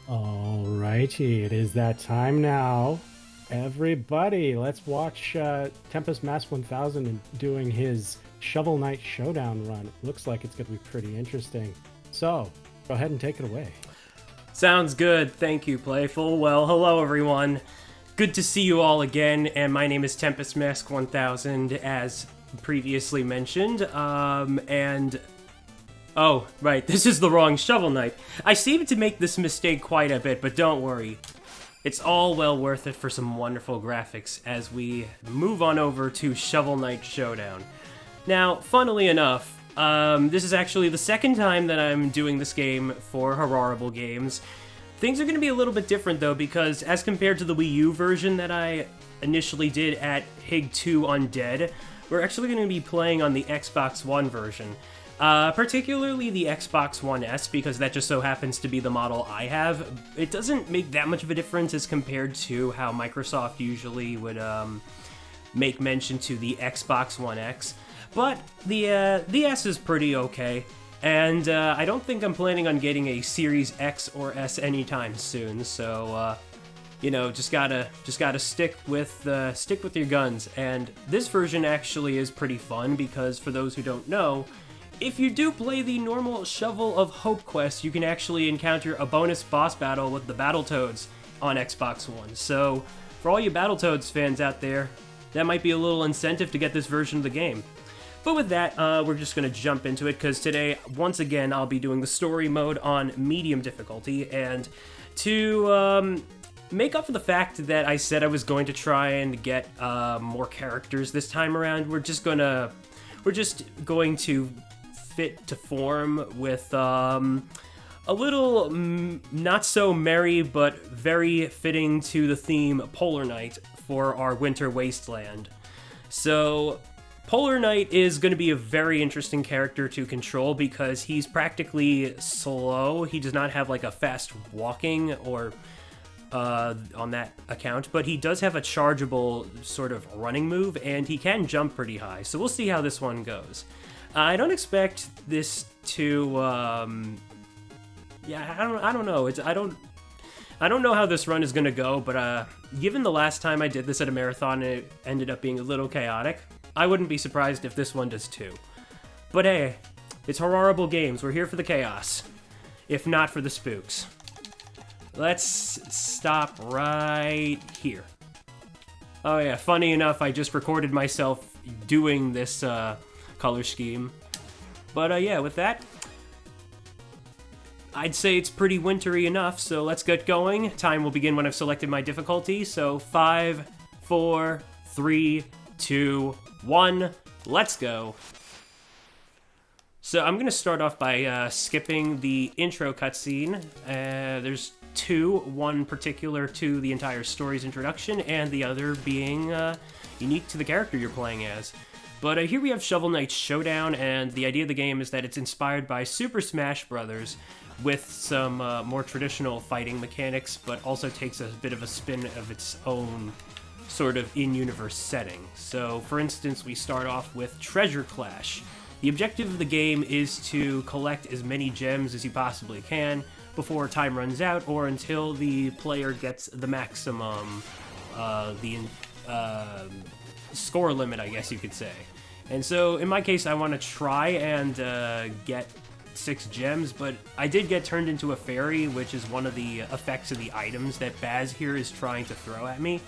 Alrighty, it is that time now. Everybody, let's watch TempestMask1000 doing his Shovel Knight Showdown run. It looks like it's going to be pretty interesting. So, go ahead and take it away. Sounds good. Thank you, Playful. Well, hello, everyone. Good to see you all again, and my name is TempestMask1000, as previously mentioned. Oh, right, this is the wrong Shovel Knight. I seem to make this mistake quite a bit, but don't worry. It's all well worth it for some wonderful graphics as we move on over to Shovel Knight Showdown. Now, funnily enough, this is actually the second time that I'm doing this game for Horrible Games. Things are going to be a little bit different, though, because as compared to the Wii U version that I initially did at HiG 2 Undead, we're actually going to be playing on the Xbox One version. Particularly the Xbox One S, because that just so happens to be the model I have. It doesn't make that much of a difference as compared to how Microsoft usually would make mention to the Xbox One X. But the S is pretty okay, and I don't think I'm planning on getting a Series X or S anytime soon. So, you know, just gotta stick with your guns. And this version actually is pretty fun because, for those who don't know, if you do play the normal Shovel of Hope quest, you can actually encounter a bonus boss battle with the Battletoads on Xbox One. So, for all you Battletoads fans out there, that might be a little incentive to get this version of the game. But with that, we're just going to jump into it, because today, once again, I'll be doing the story mode on medium difficulty, and to make up for the fact that I said I was going to try and get more characters this time around, we're just going to fit to form with a little not so merry but very fitting to the theme Polar Knight for our Winter Wasteland. So Polar Knight is going to be a very interesting character to control because he's practically slow. He does not have like a fast walking or on that account, but he does have a chargeable sort of running move, and he can jump pretty high. So we'll see how this one goes. I don't expect this to, yeah, I don't know. I don't know how this run is gonna go, but given the last time I did this at a marathon, it ended up being a little chaotic. I wouldn't be surprised if this one does too. But hey, it's Horrible Games. We're here for the chaos, if not for the spooks. Let's stop right here. Oh yeah, funny enough, I just recorded myself doing this color scheme. But yeah, with that, I'd say it's pretty wintry enough, so let's get going. Time will begin when I've selected my difficulty, so 5, 4, 3, 2, 1, let's go. So I'm going to start off by skipping the intro cutscene. There's two, one particular to the entire story's introduction, and the other being unique to the character you're playing as. But here we have Shovel Knight Showdown, and the idea of the game is that it's inspired by Super Smash Bros. With some more traditional fighting mechanics, but also takes a bit of a spin of its own sort of in-universe setting. So, for instance, we start off with Treasure Clash. The objective of the game is to collect as many gems as you possibly can before time runs out, or until the player gets the maximum, score limit, I guess you could say. And so, in my case, I want to try and get 6 gems, but I did get turned into a fairy, which is one of the effects of the items that Baz here is trying to throw at me.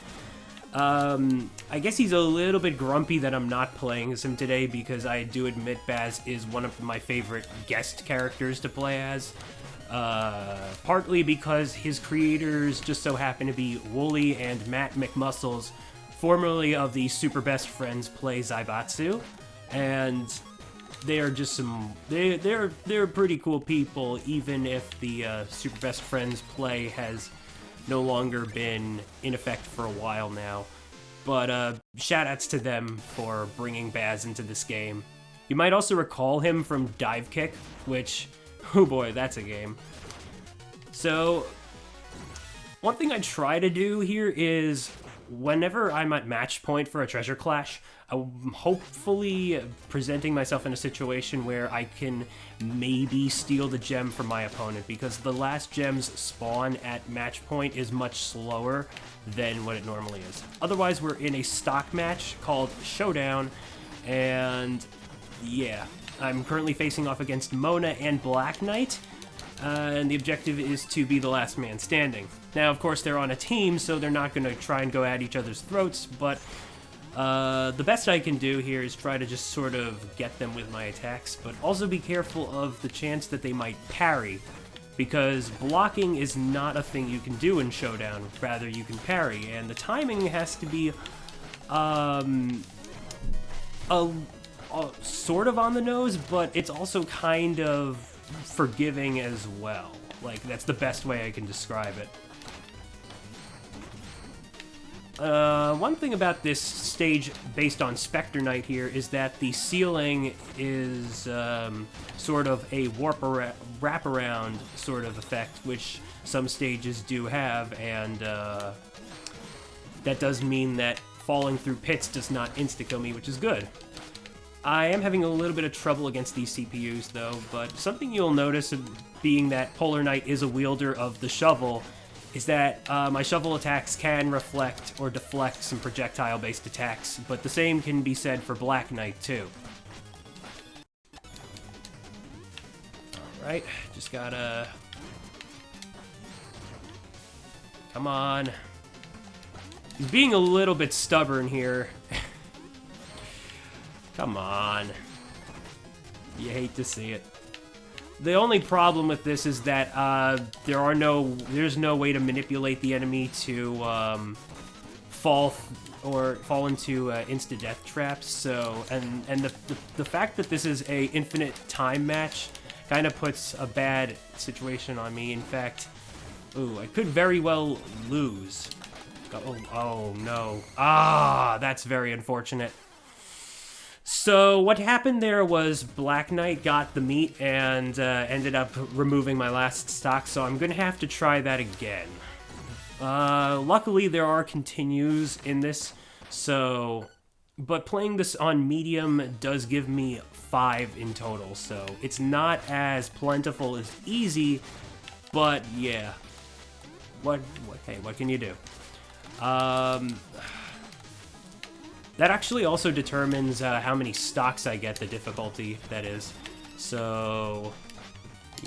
I guess he's a little bit grumpy that I'm not playing as him today, because I do admit Baz is one of my favorite guest characters to play as. Partly because his creators just so happen to be Wooly and Matt McMuscles, formerly of the Super Best Friends Play Zaibatsu, and they are just they're pretty cool people, even if the Super Best Friends Play has no longer been in effect for a while now. But shoutouts to them for bringing Baz into this game. You might also recall him from Dive Kick, which, oh boy, that's a game. So, one thing I try to do here is whenever I'm at match point for a treasure clash, I'm hopefully presenting myself in a situation where I can maybe steal the gem from my opponent, because the last gem's spawn at match point is much slower than what it normally is. Otherwise, we're in a stock match called Showdown, and yeah, I'm currently facing off against Mona and Black Knight, and the objective is to be the last man standing. Now, of course, they're on a team, so they're not going to try and go at each other's throats, but the best I can do here is try to just sort of get them with my attacks, but also be careful of the chance that they might parry, because blocking is not a thing you can do in Showdown. Rather, you can parry, and the timing has to be sort of on the nose, but it's also kind of forgiving as well. Like, that's the best way I can describe it. One thing about this stage based on Spectre Knight here is that the ceiling is sort of a wraparound sort of effect, which some stages do have, and that does mean that falling through pits does not insta-kill me, which is good. I am having a little bit of trouble against these CPUs, though, but something you'll notice, being that Polar Knight is a wielder of the shovel, is that my shovel attacks can reflect or deflect some projectile-based attacks, but the same can be said for Black Knight, too. Alright, just gotta... Come on. He's being a little bit stubborn here. Come on. You hate to see it. The only problem with this is that there's no way to manipulate the enemy to fall into insta death traps. So and the fact that this is a infinite time match kind of puts a bad situation on me. In fact, ooh, I could very well lose. Oh no! That's very unfortunate. So what happened there was Black Knight got the meat and ended up removing my last stock, so I'm gonna have to try that again. Luckily there are continues in this, so... But playing this on medium does give me 5 in total, so it's not as plentiful as easy, but yeah. Hey, what can you do? That actually also determines how many stocks I get, the difficulty, that is. So,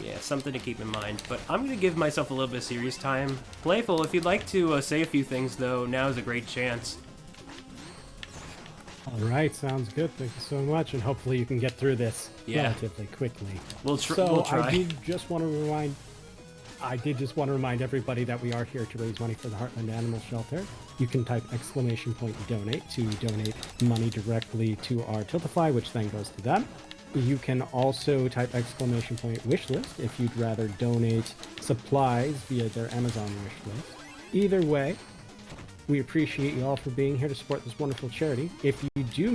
yeah, something to keep in mind. But I'm going to give myself a little bit of serious time. Playful, if you'd like to say a few things, though, now is a great chance. Alright, sounds good. Thank you so much, and hopefully you can get through this relatively quickly. We'll try. I did just want to remind everybody that we are here to raise money for the Heartland Animal Shelter. You can type !donate to donate money directly to our Tiltify, which then goes to them. You can also type !wishlist if you'd rather donate supplies via their Amazon wish list. Either way, we appreciate you all for being here to support this wonderful charity. If you do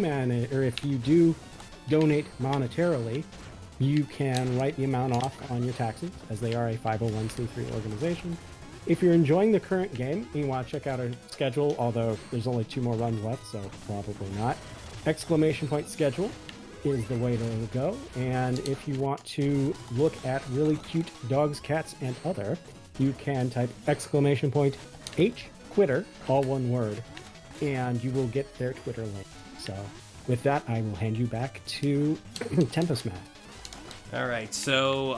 donate monetarily, you can write the amount off on your taxes, as they are a 501c3 organization. If you're enjoying the current game and you want to check out our schedule, although there's only 2 more runs left, so probably not, !schedule is the way to go. And if you want to look at really cute dogs, cats, and other, you can type !HQuitter, all one word, and you will get their Twitter link. So with that, I will hand you back to TempestMask. Alright, so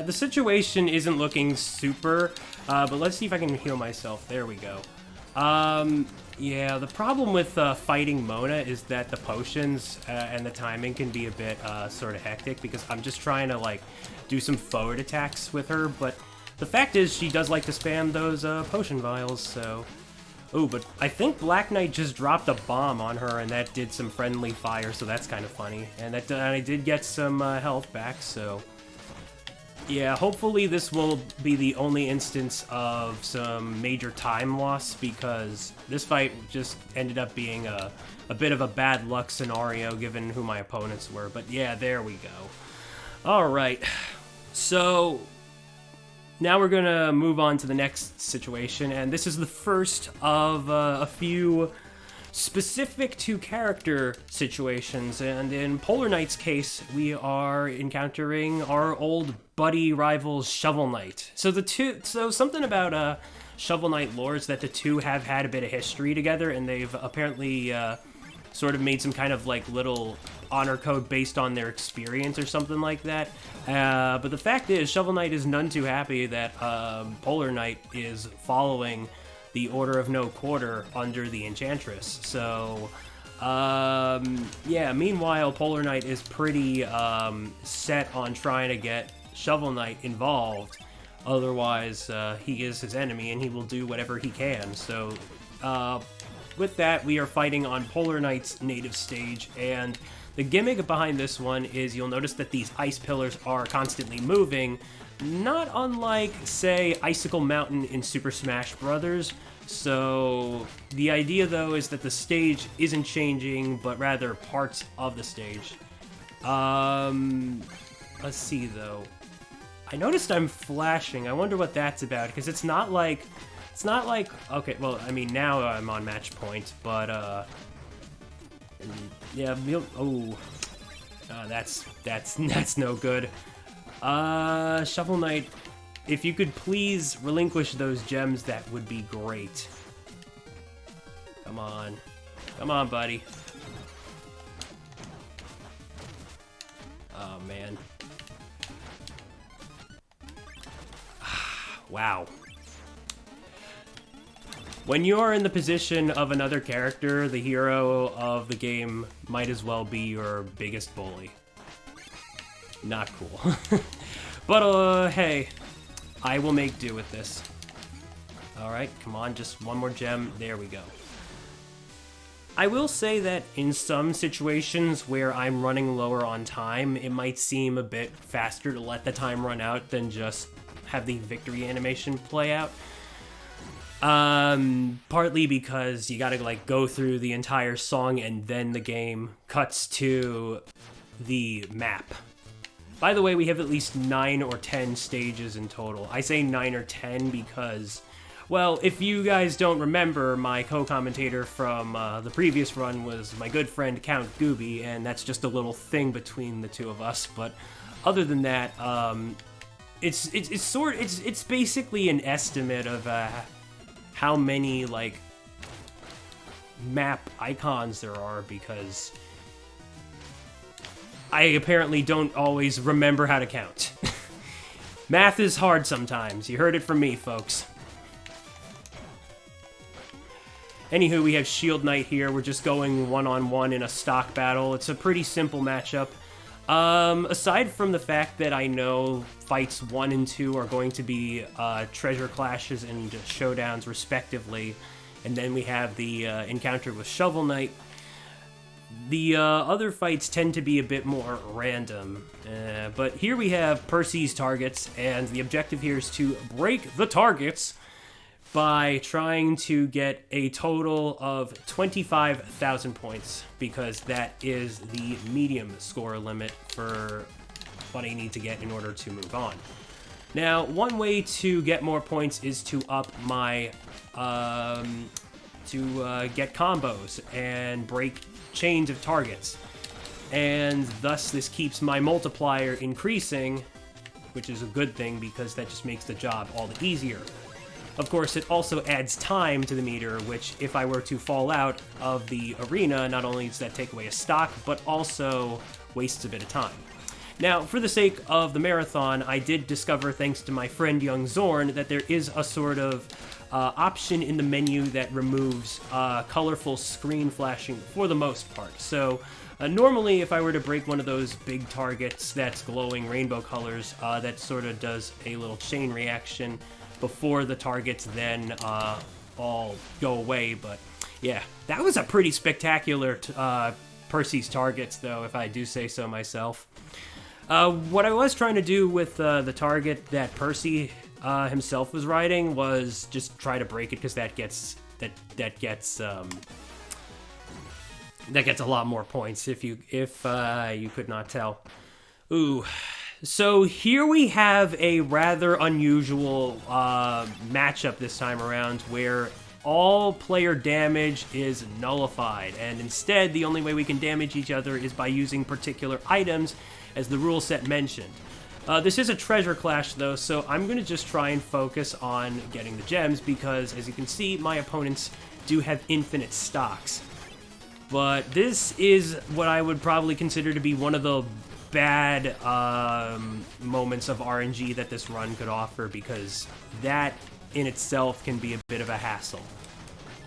the situation isn't looking super, but let's see if I can heal myself. There we go. Yeah, the problem with fighting Mona is that the potions and the timing can be a bit sort of hectic, because I'm just trying to, like, do some forward attacks with her, but the fact is she does like to spam those potion vials, so... Ooh, but I think Black Knight just dropped a bomb on her, and that did some friendly fire, so that's kind of funny. And that I did get some health back, so... Yeah, hopefully this will be the only instance of some major time loss, because this fight just ended up being a bit of a bad luck scenario, given who my opponents were. But yeah, there we go. Alright, so... now we're gonna move on to the next situation, and this is the first of a few specific to character situations. And in Polar Knight's case, we are encountering our old buddy rivals Shovel Knight. So something about Shovel Knight lore is that the two have had a bit of history together, and they've apparently sort of made some kind of like little honor code based on their experience or something like that. But the fact is, Shovel Knight is none too happy that Polar Knight is following the Order of No Quarter under the Enchantress. So, yeah, meanwhile, Polar Knight is pretty set on trying to get Shovel Knight involved. Otherwise, he is his enemy, and he will do whatever he can. So, with that, we are fighting on Polar Knight's native stage, and the gimmick behind this one is you'll notice that these ice pillars are constantly moving, not unlike, say, Icicle Mountain in Super Smash Bros. So the idea, though, is that the stage isn't changing, but rather parts of the stage. Let's see, though. I noticed I'm flashing. I wonder what that's about, because it's not like... Okay, well, I mean, now I'm on match point, but, yeah, that's no good. Shovel Knight, if you could please relinquish those gems, that would be great. Come on. Come on, buddy. Oh, man. Wow. When you are in the position of another character, the hero of the game might as well be your biggest bully. Not cool. But, hey, I will make do with this. Alright, come on, just one more gem. There we go. I will say that in some situations where I'm running lower on time, it might seem a bit faster to let the time run out than just have the victory animation play out. Partly because you gotta, like, go through the entire song and then the game cuts to the map. By the way, we have at least 9 or 10 stages in total. I say 9 or 10 because, well, if you guys don't remember, my co-commentator from the previous run was my good friend Count Gooby, and that's just a little thing between the two of us. But other than that, it's basically an estimate of how many, like, map icons there are, because I apparently don't always remember how to count. Math is hard sometimes. You heard it from me, folks. Anywho, we have Shield Knight here. We're just going one-on-one in a stock battle. It's a pretty simple matchup. Aside from the fact that I know fights 1 and 2 are going to be treasure clashes and showdowns respectively, and then we have the encounter with Shovel Knight, the other fights tend to be a bit more random. But here we have Percy's targets, and the objective here is to break the targets by trying to get a total of 25,000 points, because that is the medium score limit for what I need to get in order to move on. Now, one way to get more points is to up my, get combos and break chains of targets. And thus this keeps my multiplier increasing, which is a good thing because that just makes the job all the easier. Of course, it also adds time to the meter, which, if I were to fall out of the arena, not only does that take away a stock, but also wastes a bit of time. Now, for the sake of the marathon, I did discover, thanks to my friend Young Zorn, that there is a sort of option in the menu that removes colorful screen flashing for the most part. So, normally, if I were to break one of those big targets that's glowing rainbow colors, that sort of does a little chain reaction before the targets then all go away. But yeah, that was a pretty spectacular Percy's targets, though, if I do say so myself. What I was trying to do with the target that Percy himself was riding was just try to break it, because that gets a lot more points, if you could not tell. Ooh, So here we have a rather unusual matchup this time around where all player damage is nullified, and instead the only way we can damage each other is by using particular items, as the rule set mentioned. This is a treasure clash though, so I'm going to just try and focus on getting the gems because, as you can see, my opponents do have infinite stocks. But this is what I would probably consider to be one of the bad moments of RNG that this run could offer, because that in itself can be a bit of a hassle.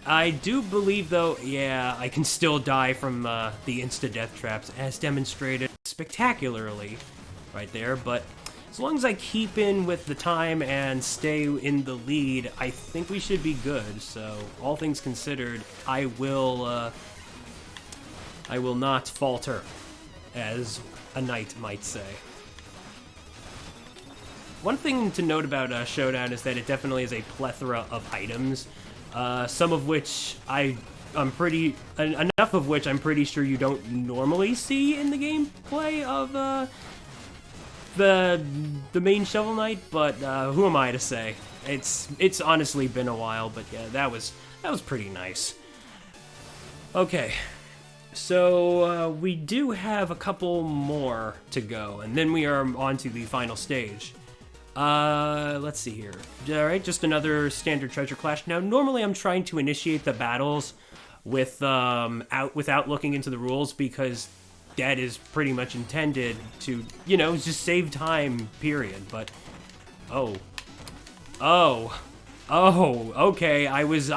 I do believe, though, yeah, I can still die from the insta-death traps, as demonstrated spectacularly right there, but as long as I keep in with the time and stay in the lead, I think we should be good. So, all things considered, I will not falter, as a knight might say. One thing to note about Showdown is that it definitely is a plethora of items, some of which enough of which I'm pretty sure you don't normally see in the gameplay of the main Shovel Knight, but who am I to say? It's honestly been a while, but yeah, that was pretty nice. Okay. So, we do have a couple more to go, and then we are on to the final stage. Let's see here. Alright, just another standard treasure clash. Now, normally I'm trying to initiate the battles without looking into the rules, because that is pretty much intended to, you know, just save time, period. But, okay, I was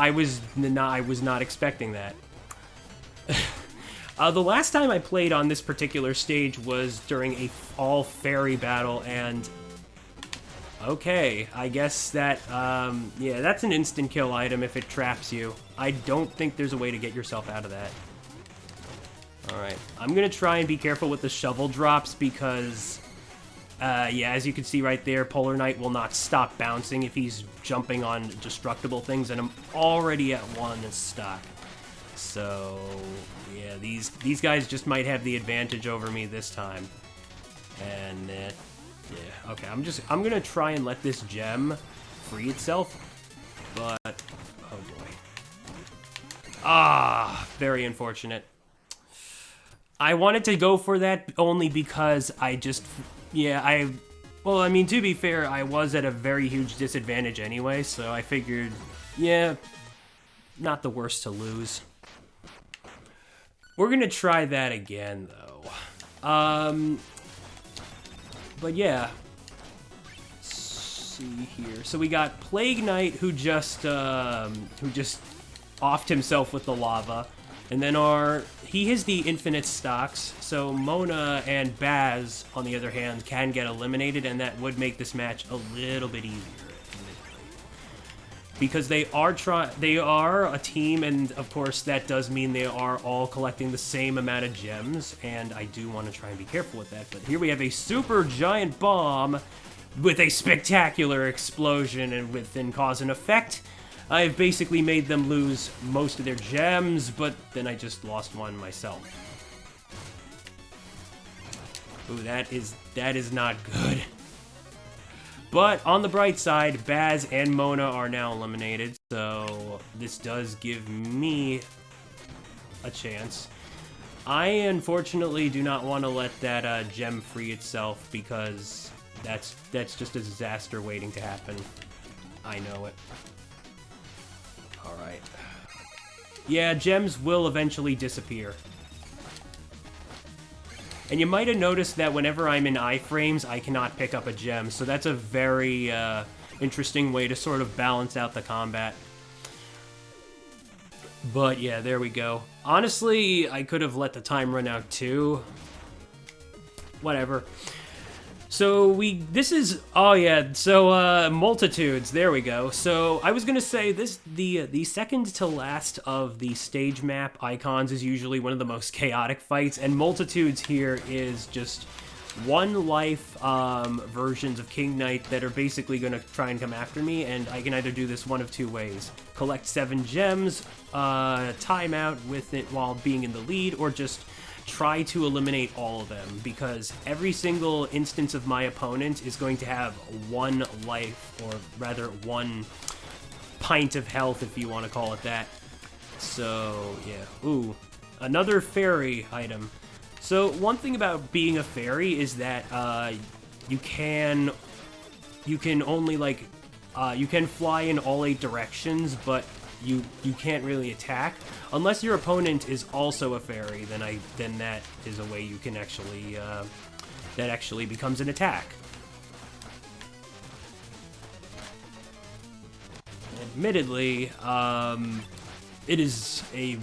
not expecting that. The last time I played on this particular stage was during a all-fairy battle, and okay, I guess that, yeah, that's an instant kill item if it traps you. I don't think there's a way to get yourself out of that. Alright, I'm gonna try and be careful with the shovel drops because, yeah, as you can see right there, Polar Knight will not stop bouncing if he's jumping on destructible things, and I'm already at 1 stock. So, yeah, these guys just might have the advantage over me this time. And, yeah, okay, I'm gonna try and let this gem free itself, but, oh boy. Very unfortunate. I wanted to go for that only because well, I mean, to be fair, I was at a very huge disadvantage anyway, so I figured, yeah, not the worst to lose. We're gonna try that again, though. But yeah. Let's see here. So we got Plague Knight, who just offed himself with the lava. And then he has the infinite stocks, so Mona and Baz, on the other hand, can get eliminated, and that would make this match a little bit easier, admittedly. Because they are a team, and of course that does mean they are all collecting the same amount of gems, and I do want to try and be careful with that. But here we have a super giant bomb with a spectacular explosion and within cause and effect. I've basically made them lose most of their gems, but then I just lost one myself. Ooh, that is not good. But on the bright side, Baz and Mona are now eliminated, so this does give me a chance. I unfortunately do not want to let that gem free itself, because that's just a disaster waiting to happen. I know it. Alright. Yeah, gems will eventually disappear. And you might have noticed that whenever I'm in iframes, I cannot pick up a gem, so that's a very interesting way to sort of balance out the combat. But yeah, there we go. Honestly, I could have let the time run out too. Whatever. So multitudes, there we go. So I was gonna say the second to last of the stage map icons is usually one of the most chaotic fights, and multitudes here is just one life versions of King Knight that are basically gonna try and come after me, and I can either do this one of two ways: collect 7 gems, time out with it while being in the lead, or just try to eliminate all of them, because every single instance of my opponent is going to have 1 life, or rather 1 pint of health, if you want to call it that. So, yeah. Ooh, another fairy item. So, one thing about being a fairy is that you can only, like, you can fly in all 8 directions, but you can't really attack unless your opponent is also a fairy. Then that is a way you can actually that actually becomes an attack. Admittedly, it is a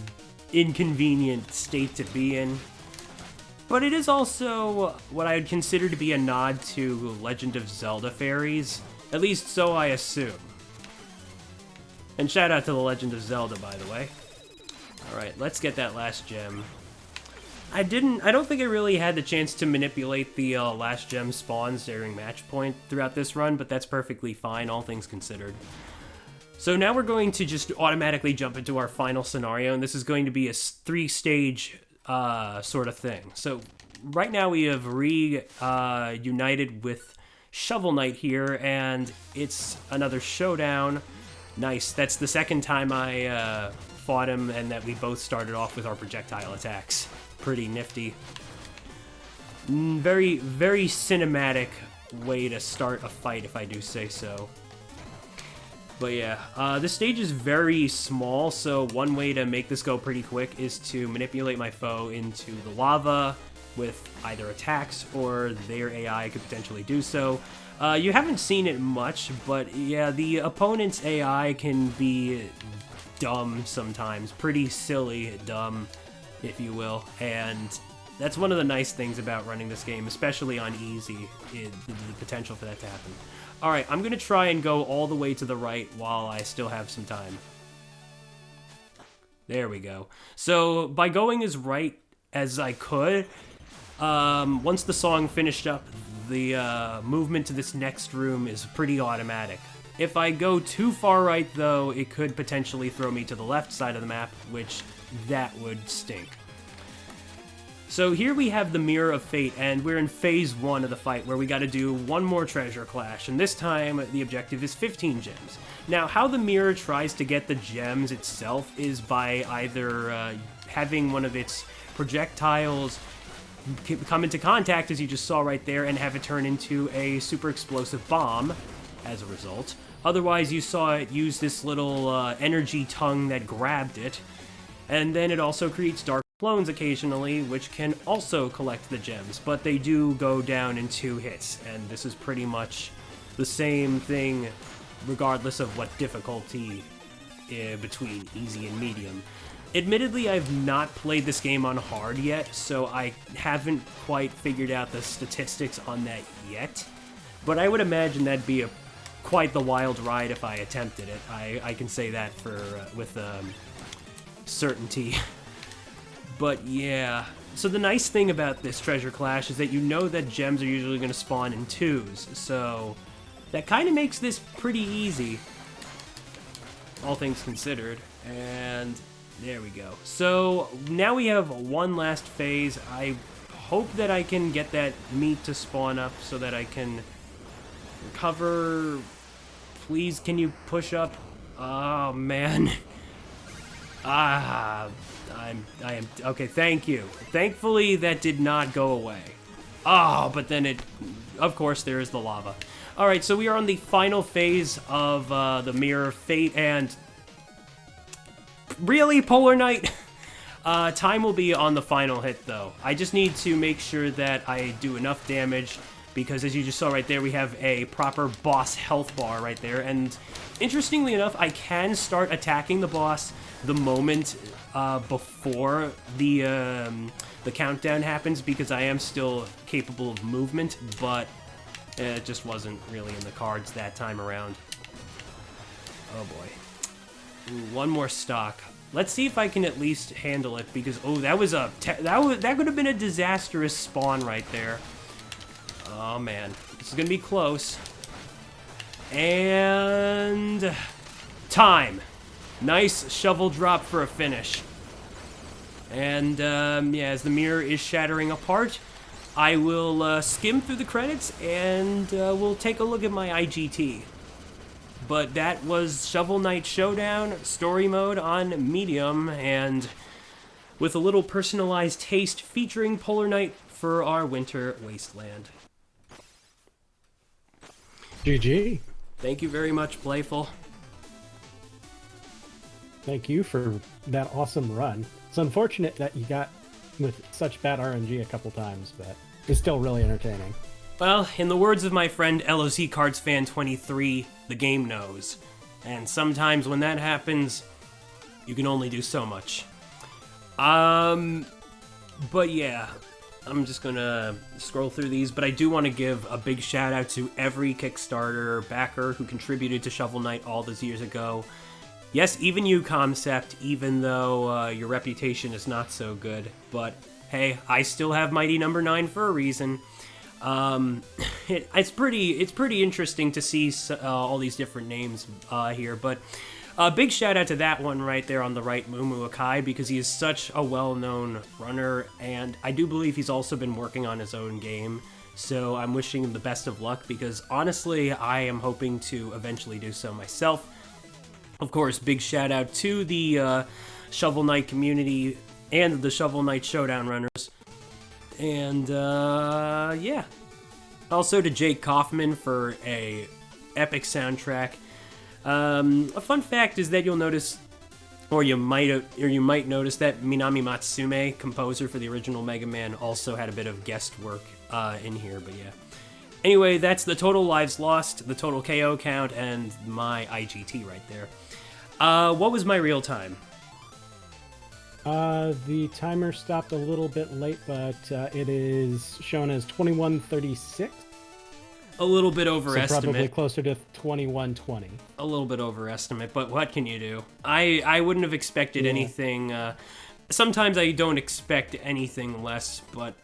inconvenient state to be in, but it is also what I would consider to be a nod to Legend of Zelda fairies. At least so I assume. And shout out to the Legend of Zelda, by the way. Alright, let's get that last gem. I don't think I really had the chance to manipulate the last gem spawns during match point throughout this run, but that's perfectly fine, all things considered. So now we're going to just automatically jump into our final scenario, and this is going to be a 3-stage sort of thing. So right now we have reunited with Shovel Knight here, and it's another showdown. Nice. That's the second time I fought him, and that we both started off with our projectile attacks. Pretty nifty. Very, very cinematic way to start a fight, if I do say so. But yeah, this stage is very small, so one way to make this go pretty quick is to manipulate my foe into the lava with either attacks or their AI could potentially do so. You haven't seen it much, but yeah, the opponent's AI can be dumb sometimes. Pretty silly dumb, if you will. And that's one of the nice things about running this game, especially on easy, the potential for that to happen. Alright, I'm going to try and go all the way to the right while I still have some time. There we go. So, by going as right as I could, once the song finished up, the movement to this next room is pretty automatic. If I go too far right, though, it could potentially throw me to the left side of the map, which that would stink. So here we have the Mirror of Fate, and we're in phase 1 of the fight, where we gotta do one more treasure clash, and this time the objective is 15 gems. Now, how the mirror tries to get the gems itself is by either having one of its projectiles come into contact, as you just saw right there, and have it turn into a super explosive bomb as a result. Otherwise, you saw it use this little energy tongue that grabbed it, and then it also creates dark clones occasionally, which can also collect the gems, but they do go down in 2 hits, and this is pretty much the same thing regardless of what difficulty between easy and medium. Admittedly, I've not played this game on hard yet, so I haven't quite figured out the statistics on that yet, but I would imagine that'd be quite the wild ride if I attempted it. I can say that with certainty. But yeah, so the nice thing about this treasure clash is that you know that gems are usually going to spawn in 2s, so that kind of makes this pretty easy, all things considered. And there we go. So now we have one last phase. I hope that I can get that meat to spawn up so that I can recover. Please, can you push up? Oh man. I am okay, thank you. Thankfully that did not go away. Oh, but then of course there is the lava. Alright, so we are on the final phase of the Mirror of Fate, and really, Polar Knight? Time will be on the final hit though. I just need to make sure that I do enough damage, because as you just saw right there, we have a proper boss health bar right there, and interestingly enough, I can start attacking the boss the moment before the countdown happens, because I am still capable of movement, but it just wasn't really in the cards that time around. Oh boy. Ooh, one more stock. Let's see if I can at least handle it, because oh, that could have been a disastrous spawn right there. Oh man, this is gonna be close. And time. Nice shovel drop for a finish. And yeah, as the mirror is shattering apart, I will skim through the credits and we'll take a look at my IGT. But that was Shovel Knight Showdown, story mode on medium, and with a little personalized taste featuring Polar Knight for our winter wasteland. GG. Thank you very much, Playful. Thank you for that awesome run. It's unfortunate that you got with such bad RNG a couple times, but it's still really entertaining. Well, in the words of my friend LOC Cards Fan 23, the game knows. And sometimes when that happens, you can only do so much. But yeah, I'm just gonna scroll through these, but I do want to give a big shout out to every Kickstarter backer who contributed to Shovel Knight all those years ago. Yes, even you, Concept, even though your reputation is not so good, but hey, I still have Mighty Number 9 for a reason. It's pretty interesting to see all these different names here, but big shout out to that one right there on the right, Mumu Akai, because he is such a well-known runner, and I do believe he's also been working on his own game, so I'm wishing him the best of luck, because honestly, I am hoping to eventually do so myself. Of course, big shout out to the Shovel Knight community and the Shovel Knight Showdown runners. And, yeah. Also to Jake Kaufman for a epic soundtrack. A fun fact is that you'll notice, or you might notice that Minami Matsume, composer for the original Mega Man, also had a bit of guest work in here, but yeah. Anyway, that's the total lives lost, the total KO count, and my IGT right there. What was my real time? The timer stopped a little bit late, but it is shown as 21:36. A little bit overestimate. So probably closer to 21:20. A little bit overestimate, but what can you do? I wouldn't have expected anything. Sometimes I don't expect anything less, but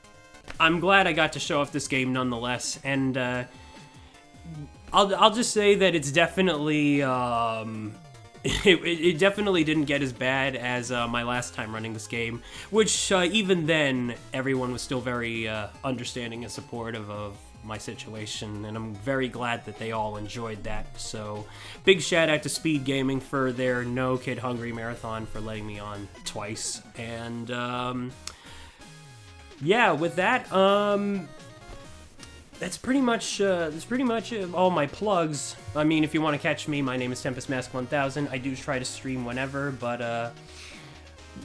I'm glad I got to show off this game nonetheless. And I'll just say that it's definitely it definitely didn't get as bad as my last time running this game, which even then everyone was still very understanding and supportive of my situation, and I'm very glad that they all enjoyed that. So big shout out to Speed Gaming for their No Kid Hungry Marathon for letting me on twice. And yeah, with that, that's pretty much all my plugs. I mean, if you want to catch me, my name is TempestMask1000. I do try to stream whenever, but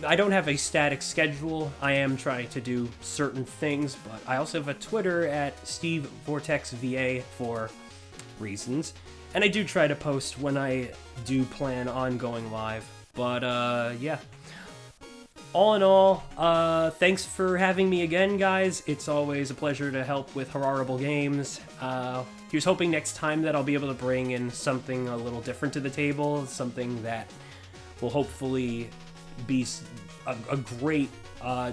I don't have a static schedule. I am trying to do certain things, but I also have a Twitter at SteveVortexVA for reasons. And I do try to post when I do plan on going live. But yeah. All in all, thanks for having me again, guys. It's always a pleasure to help with horrible games. Here's hoping next time that I'll be able to bring in something a little different to the table, something that will hopefully be a great,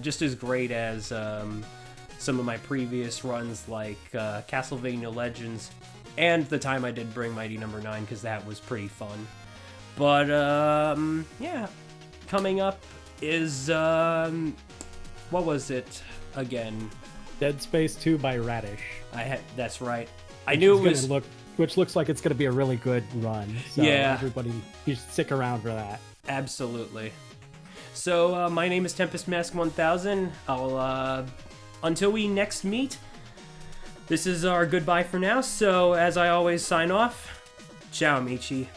just as great as some of my previous runs like Castlevania Legends, and the time I did bring Mighty Number 9, because that was pretty fun. But yeah, coming up is what was it again? Dead Space 2 by Radish. That's right. I knew it was which looks like it's going to be a really good run. So yeah, everybody, you should stick around for that. Absolutely. So my name is TempestMask1000. I'll until we next meet, this is our goodbye for now. So as I always sign off, ciao, amici.